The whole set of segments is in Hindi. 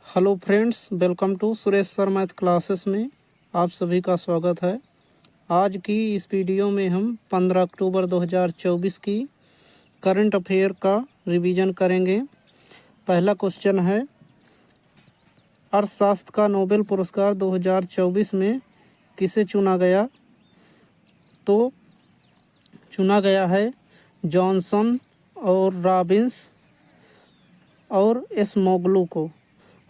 Hello friends, welcome to Suresh sir math classes में आप सभी का स्वागत है। आज की इस वीडियो में हम 15 अक्टूबर 2024 की करंट अफेयर का रिवीजन करेंगे। पहला क्वेश्चन है, अर्थशास्त्र का नोबेल पुरस्कार 2024 में किसे चुना गया? तो चुना गया है जॉनसन और रॉबिन्स और एसमोगलू को।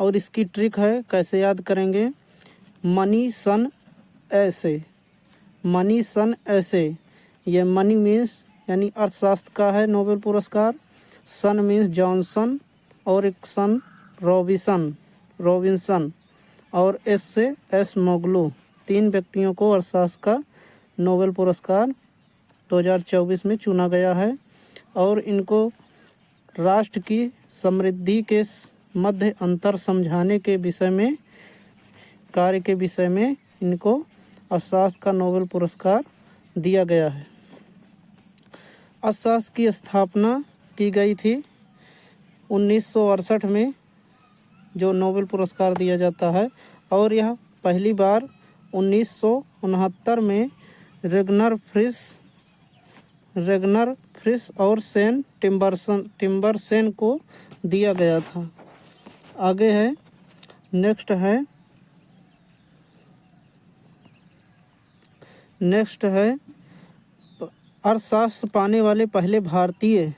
और इसकी ट्रिक है, कैसे याद करेंगे? मनी सन ऐसे, मनी सन ऐसे। ये मनी मीन्स यानी अर्थशास्त्र का है नोबेल पुरस्कार, सन मीन्स जॉनसन और एक सन रॉबिन्सन और एस से एसमोगलू। 3 व्यक्तियों को अर्थशास्त्र का नोबेल पुरस्कार 2024 में चुना गया है और इनको राष्ट्र की समृद्धि के मध्य अंतर समझाने के विषय में कार्य के विषय में इनको अर्थशास्त्र का नोबेल पुरस्कार दिया गया है। अर्थशास्त्र की स्थापना की गई थी 1968 में, जो नोबेल पुरस्कार दिया जाता है, और यह पहली बार 1969 में रेगनर फ्रिस और सेन टिम्बरसन को दिया गया था। आगे है, नेक्स्ट है अर्थशास्त्र पाने वाले पहले भारतीय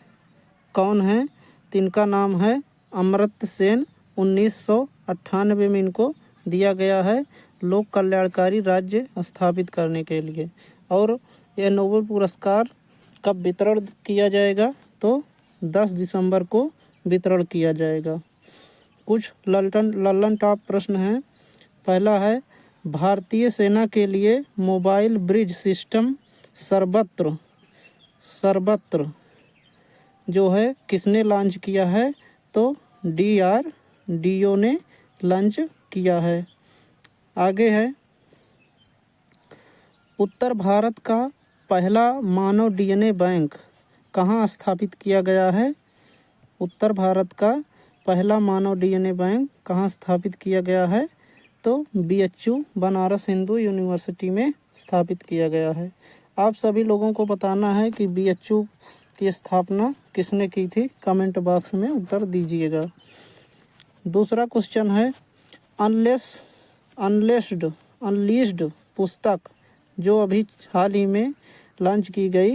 कौन हैं? तो इनका नाम है अमर्त्य सेन। 1998 में इनको दिया गया है लोक कल्याणकारी राज्य स्थापित करने के लिए। और यह नोबेल पुरस्कार कब वितरण किया जाएगा? तो 10 दिसंबर को वितरण किया जाएगा। कुछ लल्लन टॉप प्रश्न हैं। पहला है, भारतीय सेना के लिए मोबाइल ब्रिज सिस्टम सर्वत्र जो है किसने लॉन्च किया है? तो DRDO ने लॉन्च किया है। आगे है, उत्तर भारत का पहला मानव DNA बैंक कहाँ स्थापित किया गया है? उत्तर भारत का पहला मानव DNA बैंक कहाँ स्थापित किया गया है? तो BHU बनारस हिंदू यूनिवर्सिटी में स्थापित किया गया है। आप सभी लोगों को बताना है कि BHU की स्थापना किसने की थी। कमेंट बॉक्स में उत्तर दीजिएगा। दूसरा क्वेश्चन है, अनलिस्टेड पुस्तक जो अभी हाल ही में लॉन्च की गई,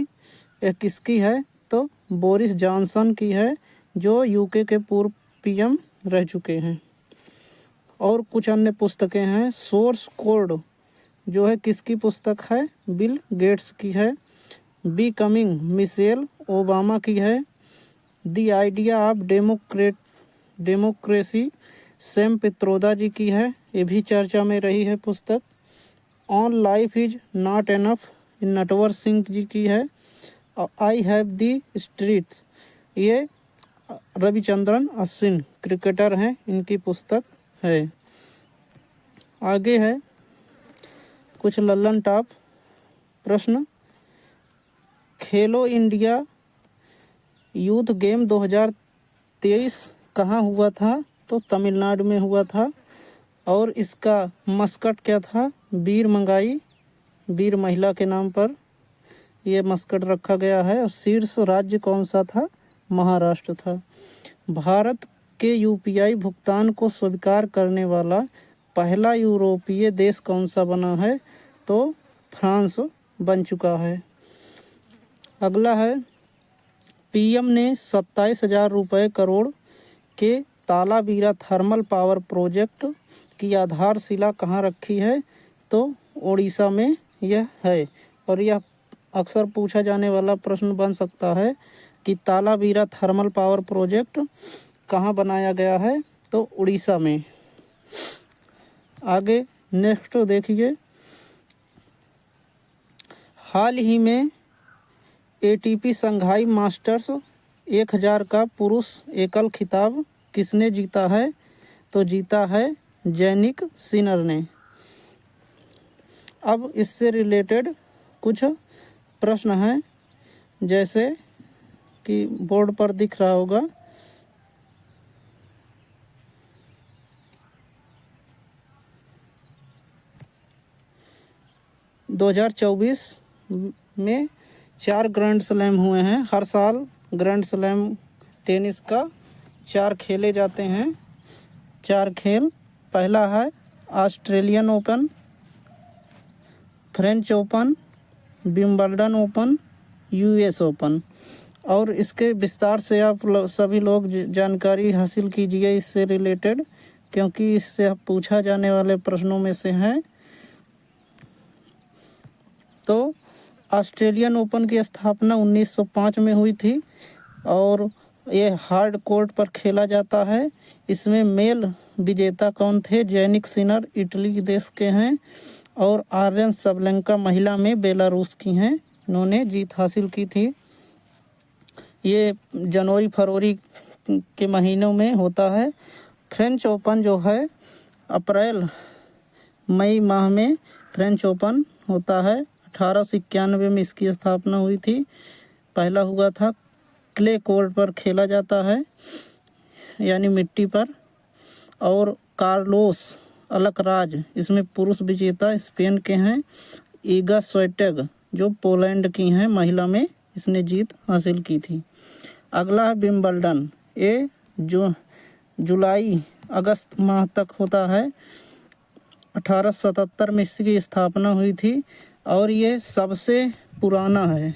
यह किसकी है? तो बोरिस जॉनसन की है, जो UK के पूर्व PM रह चुके हैं। और कुछ अन्य पुस्तकें हैं। सोर्स कोड जो है किसकी पुस्तक है? बिल गेट्स की है। बिकमिंग मिशेल ओबामा की है। The idea of democracy Sam Pitroda ji की है, ये भी चर्चा में रही है पुस्तक। One life is not enough Natwar Singh ji की है। आई हैव द स्ट्रीट्स, ये रविचंद्रन अश्विन क्रिकेटर हैं, इनकी पुस्तक है। आगे है कुछ लल्लन टॉप प्रश्न। खेलो इंडिया यूथ गेम 2023 कहाँ हुआ था? तो तमिलनाडु में हुआ था। और इसका मस्कट क्या था? वीर महिला के नाम पर यह मस्कट रखा गया है। और शीर्ष राज्य कौन सा था? महाराष्ट्र था। भारत के UPI भुगतान को स्वीकार करने वाला पहला यूरोपीय देश कौन सा बना है? तो फ्रांस बन चुका है। अगला है, PM ने 27,000 रुपये करोड़ के तालाबीरा थर्मल पावर प्रोजेक्ट की आधारशिला कहाँ रखी है? तो ओडिशा में यह है। और यह अक्सर पूछा जाने वाला प्रश्न बन सकता है कि तालाबीरा थर्मल पावर प्रोजेक्ट कहाँ बनाया गया है? तो उड़ीसा में। आगे नेक्स्ट देखिए, हाल ही में ATP संघाई मास्टर्स 1000 का पुरुष एकल खिताब किसने जीता है? तो जीता है जैनिक सिनर ने। अब इससे रिलेटेड कुछ प्रश्न हैं, जैसे कि बोर्ड पर दिख रहा होगा। 2024 में 4 ग्रैंड स्लैम हुए हैं। हर साल ग्रैंड स्लैम टेनिस का 4 खेले जाते हैं। 4 खेल, पहला है Australian open, French open, Wimbledon open, US open. और इसके विस्तार से आप सभी लोग जानकारी हासिल कीजिए इससे रिलेटेड, क्योंकि इससे पूछा जाने वाले प्रश्नों में से है। तो ऑस्ट्रेलियन ओपन की स्थापना 1905 में हुई थी और ये हार्ड कोर्ट पर खेला जाता है। इसमें मेल विजेता कौन थे? जेनिक सिनर इटली देश के हैं और आर्यन सबलेंका महिला में बेलारूस की हैं। इन्होंने जीत हासिल की थी। ये जनवरी फरवरी के महीनों में होता है। फ्रेंच ओपन जो है अप्रैल मई माह में फ्रेंच ओपन होता है। 1891 में इसकी स्थापना हुई थी। पहला हुआ था क्ले कोर्ट पर खेला जाता है, यानी मिट्टी पर। और कार्लोस अलकराज इसमें पुरुष विजेता स्पेन के हैं। ईगा स्वेटेग जो पोलैंड की हैं महिला में, इसने जीत हासिल की थी। अगला है विंबलडन। ये जो जुलाई अगस्त माह तक होता है। 1877 में इसकी स्थापना हुई थी और ये सबसे पुराना है,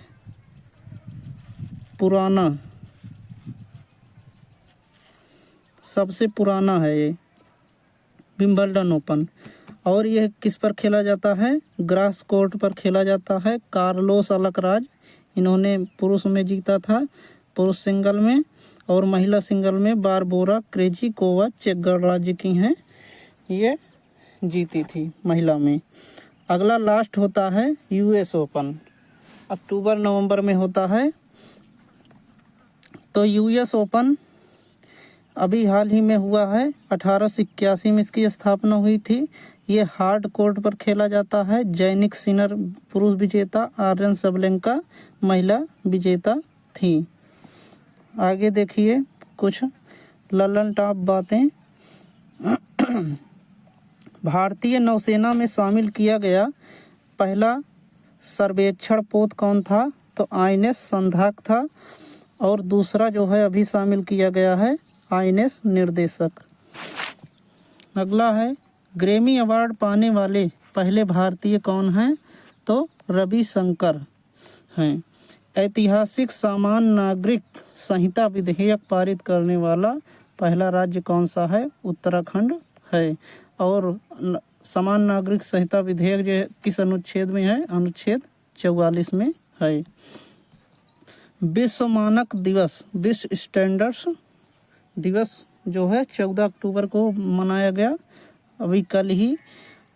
सबसे पुराना है ये विंबलडन ओपन। और ये किस पर खेला जाता है? ग्रास कोर्ट पर खेला जाता है। कार्लोस अलकराज इन्होंने पुरुष में जीता था, पुरुष सिंगल में, और महिला सिंगल में बारबोरा क्रेजिकोवा चेक गणराज्य की हैं, ये जीती थी महिला में। अगला लास्ट होता है यूएस ओपन, अक्टूबर नवंबर में होता है। तो यूएस ओपन अभी हाल ही में हुआ है। 1881 में इसकी स्थापना हुई थी। ये हार्ड कोर्ट पर खेला जाता है। जेनिक सिनर पुरुष विजेता, आर्यन सबलेंका महिला विजेता थी। आगे देखिए कुछ लल्लन टॉप बातें। भारतीय नौसेना में शामिल किया गया पहला सर्वेक्षण पोत कौन था? तो आईएनएस संधाक था। और दूसरा जो है अभी शामिल किया गया है आईएनएस निर्देशक। अगला है ग्रैमी अवार्ड पाने वाले पहले भारतीय कौन हैं? तो रविशंकर हैं। ऐतिहासिक समान नागरिक संहिता विधेयक पारित करने वाला पहला राज्य कौन सा है? उत्तराखंड है। और समान नागरिक संहिता विधेयक जो किस अनुच्छेद में है? अनुच्छेद 44 में है। विश्व मानक दिवस, विश्व स्टैंडर्ड्स दिवस जो है 14 अक्टूबर को मनाया गया, अभी कल ही।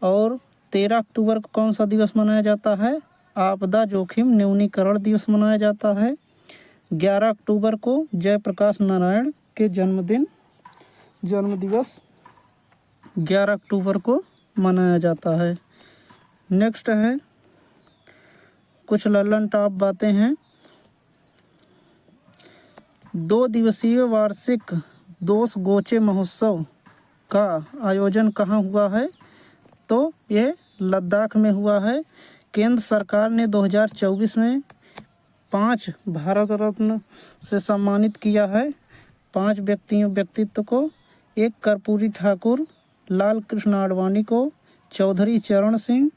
और 13 अक्टूबर को कौन सा दिवस मनाया जाता है? आपदा जोखिम न्यूनीकरण दिवस मनाया जाता है। 11 अक्टूबर को जयप्रकाश नारायण के जन्म दिवस 11 अक्टूबर को मनाया जाता है। नेक्स्ट है कुछ लल्लन टॉप बातें हैं। 2 दिवसीय वार्षिक दोष गोचे महोत्सव का आयोजन कहाँ हुआ है? तो ये लद्दाख में हुआ है। केंद्र सरकार ने 2024 में 5 भारत रत्न से सम्मानित किया है 5 व्यक्तित्व को। एक कर्पूरी ठाकुर, लाल कृष्ण आडवाणी को, चौधरी चरण सिंह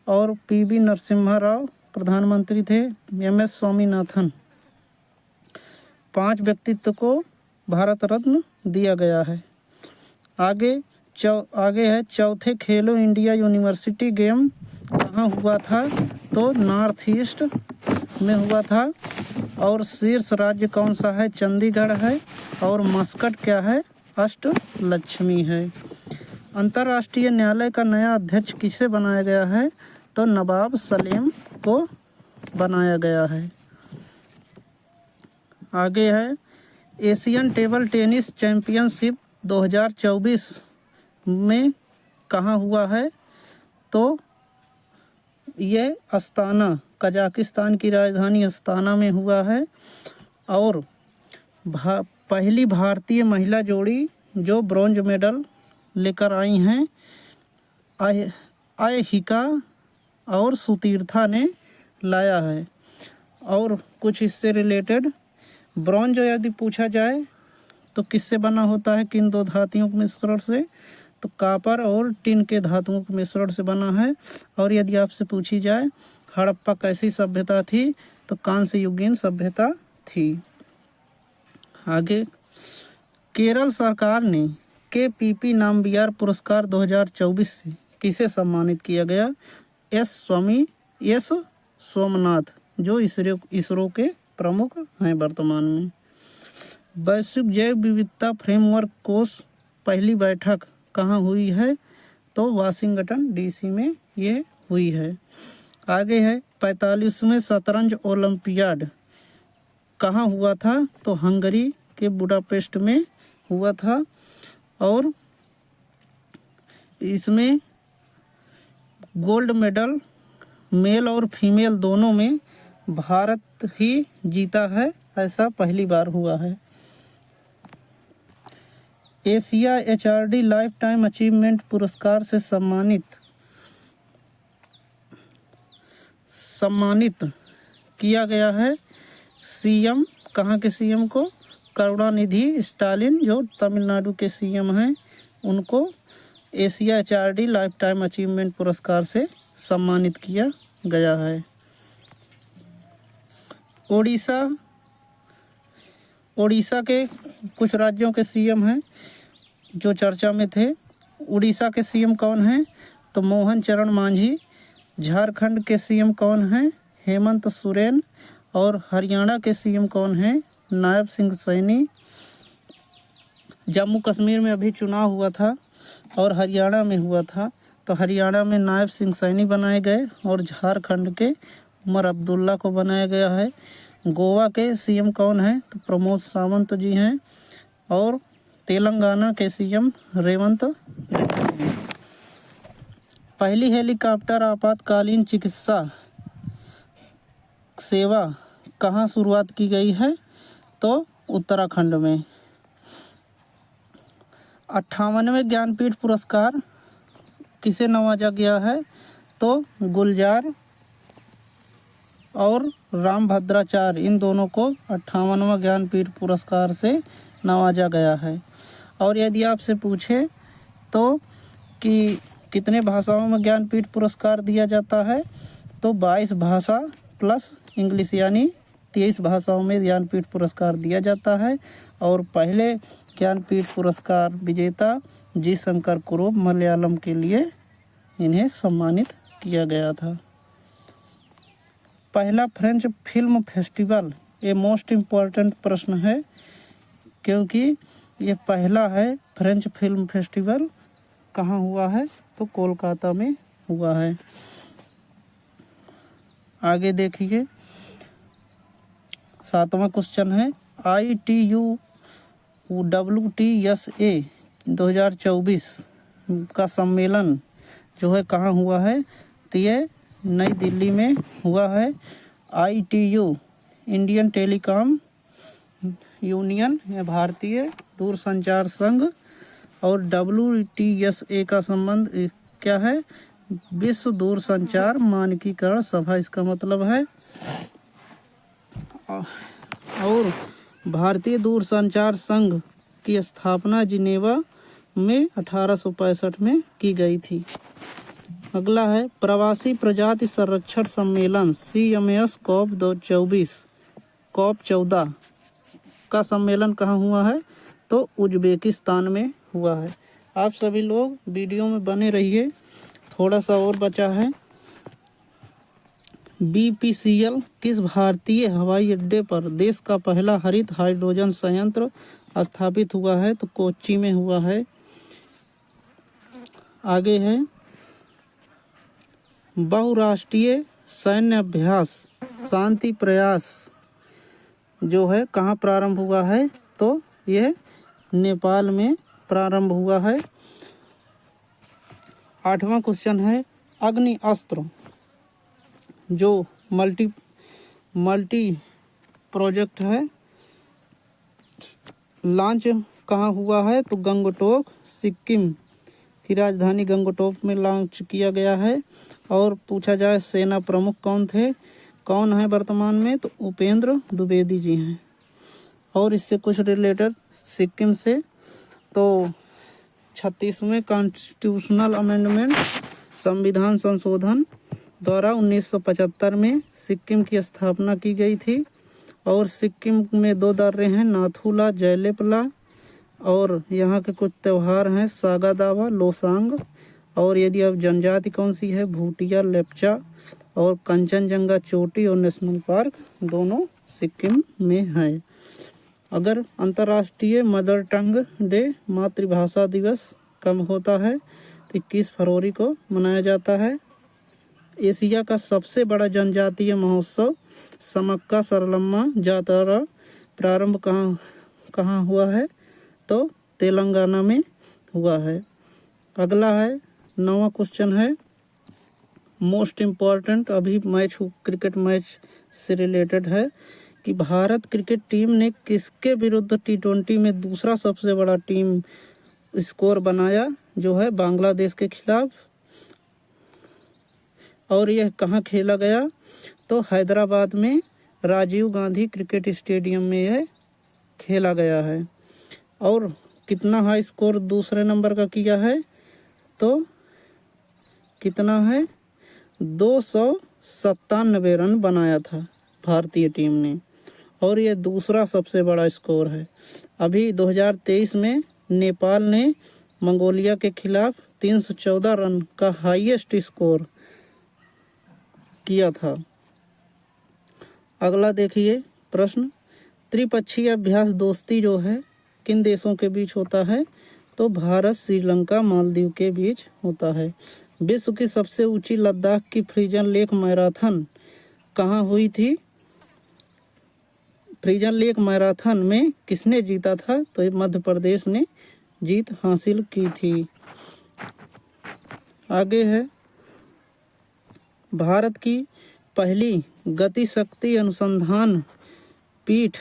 और पीवी नरसिम्हा राव प्रधानमंत्री थे, एमएस स्वामीनाथन। 5 व्यक्तित्व को भारत रत्न दिया गया है। आगे है चौथे खेलो इंडिया यूनिवर्सिटी गेम कहाँ हुआ था? तो नॉर्थ ईस्ट में हुआ था। और शीर्ष राज्य कौन सा है? चंडीगढ़ है। और मस्कट क्या है? अष्टलक्ष्मी है। अंतर्राष्ट्रीय न्यायालय का नया अध्यक्ष किसे बनाया गया है? तो नवाब सलीम को बनाया गया है। आगे है एशियन टेबल टेनिस चैंपियनशिप 2024 में कहाँ हुआ है? तो ये अस्ताना, कजाकिस्तान की राजधानी अस्ताना में हुआ है। और पहली भारतीय महिला जोड़ी जो ब्रॉन्ज मेडल लेकर आई हैं, और सुतीर्था ने लाया है। और कुछ इससे रिलेटेड ब्रॉन्ज यदि पूछा जाए तो किससे बना होता है, किन दो धातुओं के मिश्रण से, तो कापर और टिन के धातुओं के मिश्रण से बना है। और यदि आपसे पूछी जाए हड़प्पा कैसी सभ्यता थी, तो कांस्य युगीन सभ्यता थी। आगे, केरल सरकार ने KPP नामबियार पुरस्कार 2024 से किसे सम्मानित किया गया? एस सोमनाथ, जो इसरो के प्रमुख हैं वर्तमान में। वैश्विक जैव विविधता फ्रेमवर्क कोष पहली बैठक कहाँ हुई है? तो वाशिंगटन DC में ये हुई है। आगे है 45वें शतरंज ओलंपियाड कहाँ हुआ था? तो हंगरी के बुडापेस्ट में हुआ था। और इसमें गोल्ड मेडल मेल और फीमेल दोनों में भारत ही जीता है, ऐसा पहली बार हुआ है। Asia HRD life time achievement पुरस्कार से सम्मानित किया गया है CM, कहाँ के CM को? करुणानिधि स्टालिन, जो तमिलनाडु के CM हैं, उनको Asia HRD life time achievement पुरस्कार से सम्मानित किया गया है। उड़ीसा के कुछ राज्यों के CM हैं जो चर्चा में थे। उड़ीसा के CM कौन हैं? तो मोहन चरण मांझी। झारखंड के CM कौन हैं? हेमंत सोरेन। और हरियाणा के CM कौन हैं? नायब सिंह सैनी। जम्मू कश्मीर में अभी चुनाव हुआ था और हरियाणा में हुआ था, तो हरियाणा में नायब सिंह सैनी बनाए गए और झारखंड के उमर अब्दुल्ला को बनाया गया है। गोवा के CM कौन हैं? तो प्रमोद सावंत जी हैं। और तेलंगाना के CM रेवंत रेड्डी हैं। पहली हेलीकॉप्टर आपातकालीन चिकित्सा सेवा कहाँ शुरुआत की गई है? तो उत्तराखंड में। 58वें ज्ञानपीठ पुरस्कार किसे नवाजा गया है? तो गुलजार और रामभद्राचार्य, इन दोनों को 58वां ज्ञानपीठ पुरस्कार से नवाजा गया है। और यदि आपसे पूछे तो कि कितने भाषाओं में ज्ञानपीठ पुरस्कार दिया जाता है, तो 22 भाषा प्लस इंग्लिश, यानी 23 भाषाओं में ज्ञानपीठ पुरस्कार दिया जाता है। और पहले ज्ञानपीठ पुरस्कार विजेता जी शंकर कुरुप, मलयालम के लिए इन्हें सम्मानित किया गया था। पहला फ्रेंच फिल्म फेस्टिवल, ये मोस्ट इम्पॉर्टेंट प्रश्न है क्योंकि ये पहला है। फ्रेंच फिल्म फेस्टिवल कहाँ हुआ है? तो कोलकाता में हुआ है। आगे देखिए, 7वां क्वेश्चन है ITU WTSA 2024 का सम्मेलन जो है कहाँ हुआ है? तो ये नई दिल्ली में हुआ है। ITU इंडियन टेलीकॉम यूनियन या भारतीय दूरसंचार संघ और WTSA का संबंध क्या है? विश्व दूरसंचार मानकीकरण सभा, इसका मतलब है। और भारतीय दूरसंचार संघ की स्थापना जिनेवा में 1865 में की गई थी। अगला है प्रवासी प्रजाति संरक्षण सम्मेलन CMS COP 14 का सम्मेलन कहाँ हुआ है? तो उज्बेकिस्तान में हुआ है। आप सभी लोग वीडियो में बने रहिए, थोड़ा सा और बचा है। BPCL किस भारतीय हवाई अड्डे पर देश का पहला हरित हाइड्रोजन संयंत्र स्थापित हुआ है? तो कोच्चि में हुआ है। आगे है बहुराष्ट्रीय सैन्य अभ्यास शांति प्रयास जो है कहाँ प्रारंभ हुआ है? तो यह नेपाल में प्रारंभ हुआ है। 8वां क्वेश्चन है अग्नि अस्त्र जो मल्टी प्रोजेक्ट है, लॉन्च कहाँ हुआ है? तो गंगटोक, सिक्किम की राजधानी गंगटोक में लॉन्च किया गया है। और पूछा जाए सेना प्रमुख कौन थे, कौन है वर्तमान में, तो उपेंद्र द्विवेदी जी हैं। और इससे कुछ रिलेटेड सिक्किम से, तो 36वें कॉन्स्टिट्यूशनल अमेंडमेंट संविधान संशोधन द्वारा 1975 में सिक्किम की स्थापना की गई थी। और सिक्किम में 2 दर्रे हैं, नाथुला, जयलेपला। और यहाँ के कुछ त्यौहार हैं, सागा दावा, लोसांग। और यदि अब जनजाति कौन सी है, भूटिया, लेप्चा। और कंचनजंगा चोटी और नेशनल पार्क दोनों सिक्किम में हैं। अगर अंतर्राष्ट्रीय मदर टंग डे, मातृभाषा दिवस कब होता है, तो 21 फरवरी को मनाया जाता है। एशिया का सबसे बड़ा जनजातीय महोत्सव समक्का सरलम्मा जातरा प्रारंभ कहाँ हुआ है, तो तेलंगाना में हुआ है। अगला है 9वां क्वेश्चन है, मोस्ट इम्पॉर्टेंट अभी मैच क्रिकेट मैच से रिलेटेड है कि भारत क्रिकेट टीम ने किसके विरुद्ध T20 में दूसरा सबसे बड़ा टीम स्कोर बनाया, जो है बांग्लादेश के खिलाफ। और यह कहाँ खेला गया, तो हैदराबाद में राजीव गांधी क्रिकेट स्टेडियम में यह खेला गया है। और कितना हाई स्कोर दूसरे नंबर का किया है, तो कितना है, 297 रन बनाया था भारतीय टीम ने। और ये दूसरा सबसे बड़ा स्कोर है। अभी 2023 में नेपाल ने मंगोलिया के खिलाफ 314 रन का हाईएस्ट स्कोर किया था। अगला देखिए प्रश्न, त्रिपक्षीय अभ्यास दोस्ती जो है किन देशों के बीच होता है, तो भारत, श्रीलंका, मालदीव के बीच होता है। विश्व की सबसे ऊंची लद्दाख की फ्रीजन लेक मैराथन कहाँ हुई थी, फ्रीजन लेक मैराथन में किसने जीता था, तो ये मध्य प्रदेश ने जीत हासिल की थी। आगे है, भारत की पहली गति शक्ति अनुसंधान पीठ,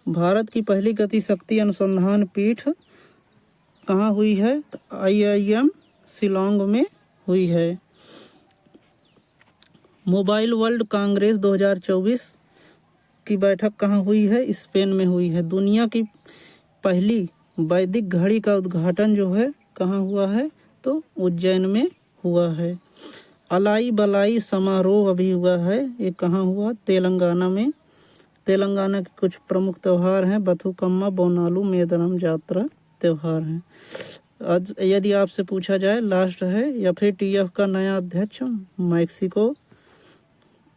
भारत की पहली गति शक्ति अनुसंधान पीठ कहाँ हुई है, तो IIM शिलोंग में हुई है। मोबाइल वर्ल्ड कांग्रेस 2024 की बैठक कहाँ हुई है, स्पेन में हुई है। दुनिया की पहली वैदिक घड़ी का उद्घाटन जो है कहाँ हुआ है, तो उज्जैन में हुआ है। अलाई बलाई समारोह अभी हुआ है, ये कहाँ हुआ, तेलंगाना में। तेलंगाना के कुछ प्रमुख त्यौहार हैं, बथुकम्मा, बोनालू, मेदरम जात्रा त्यौहार हैं। आज यदि आपसे पूछा जाए, लास्ट है, FATF का नया अध्यक्ष मैक्सिको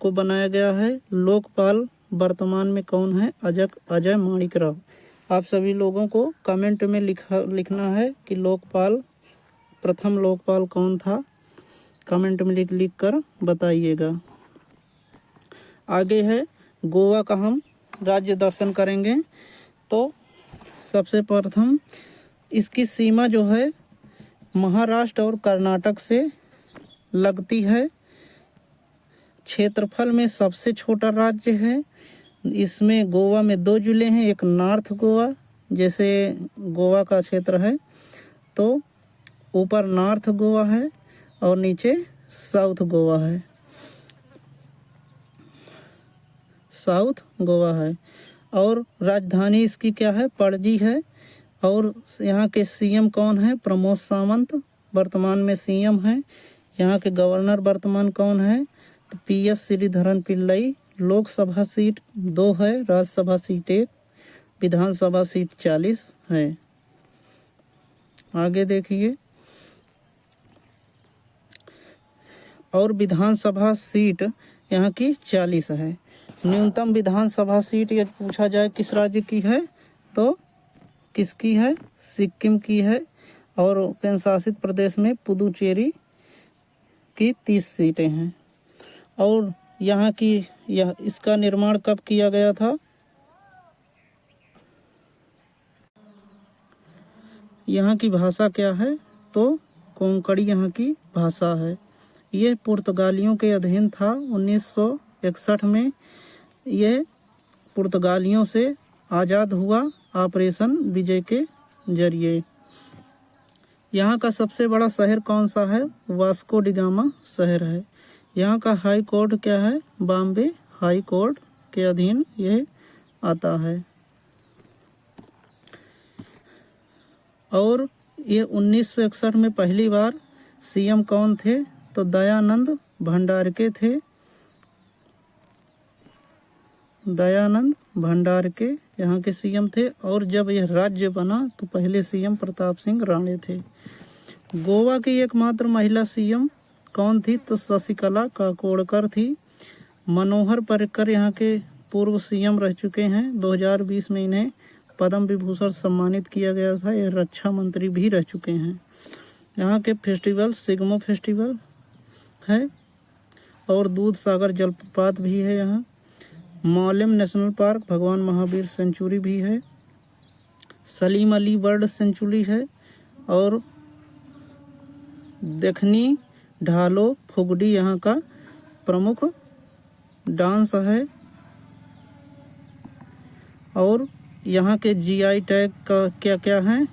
को बनाया गया है। लोकपाल वर्तमान में कौन है, अजय माणिकराव। आप सभी लोगों को कमेंट में लिखना है कि लोकपाल, प्रथम लोकपाल कौन था, कमेंट में लिख कर बताइएगा। आगे है, गोवा का हम राज्य दर्शन करेंगे। तो सबसे प्रथम इसकी सीमा जो है महाराष्ट्र और कर्नाटक से लगती है। क्षेत्रफल में सबसे छोटा राज्य है। इसमें गोवा में 2 जिले हैं, एक नॉर्थ गोवा जैसे गोवा का क्षेत्र है, तो ऊपर नॉर्थ गोवा है और नीचे साउथ गोवा है, साउथ गोवा है। और राजधानी इसकी क्या है, पणजी है। और यहाँ के CM कौन है, प्रमोद सावंत वर्तमान में CM है। यहाँ के गवर्नर वर्तमान कौन है, तो PS श्रीधरन पिल्लई। लोकसभा सीट 2 है, राज्यसभा सीट 1, विधानसभा सीट 40 है। आगे देखिए, और विधानसभा सीट यहाँ की 40 है। न्यूनतम विधानसभा सीट यदि पूछा जाए किस राज्य की है, तो किसकी है, सिक्किम की है। और केंद्र शासित प्रदेश में पुदुचेरी की 30 सीटें हैं। और यहाँ की इसका निर्माण कब किया गया था, यहाँ की भाषा क्या है, तो कोंकणी यहाँ की भाषा है। ये पुर्तगालियों के अधीन था। 1961 में यह पुर्तगालियों से आज़ाद हुआ ऑपरेशन विजय के जरिए। यहाँ का सबसे बड़ा शहर कौन सा है? वास्को डिगामा शहर है। यहाँ का हाई कोर्ट क्या है? बॉम्बे हाई कोर्ट के अधीन यह आता है। और ये 1961 में पहली बार सीएम कौन थे? तो दयानंद भंडारके थे। दयानंद भंडारके यहाँ के सीएम थे। और जब यह राज्य बना तो पहले सीएम प्रताप सिंह राणे थे। गोवा की एकमात्र महिला सीएम कौन थी? तो शशिकला काकोडकर थी। मनोहर पर्रिकर यहाँ के पूर्व सीएम रह चुके हैं। 2020 में इन्हें पद्म विभूषण सम्मानित किया गया था। यह रक्षा मंत्री भी रह चुके हैं। यहाँ के फेस्टिवल सिग्मो फेस्टिवल है और दूध सागर जलप्रपात भी है। यहाँ मौलम नेशनल पार्क, भगवान महावीर सेंचुरी भी है, सलीम अली बर्ड सेंचुरी है और देखनी ढालो फुगड़ी यहाँ का प्रमुख डांस है। और यहाँ के जीआई टैग का क्या क्या है?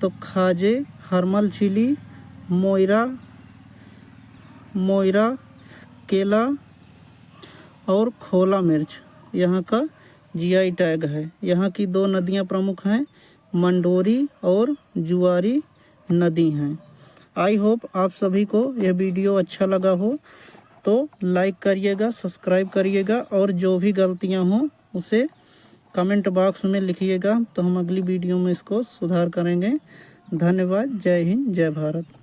तो खाजे, हरमल चिली, मोयरा केला और खोला मिर्च यहाँ का जीआई टैग है। यहाँ की 2 नदियाँ प्रमुख हैं, मंडोरी और जुआरी नदी हैं। आई होप आप सभी को यह वीडियो अच्छा लगा हो तो लाइक करिएगा, सब्सक्राइब करिएगा और जो भी गलतियाँ हों उसे कमेंट बॉक्स में लिखिएगा तो हम अगली वीडियो में इसको सुधार करेंगे। धन्यवाद। जय हिंद, जय भारत।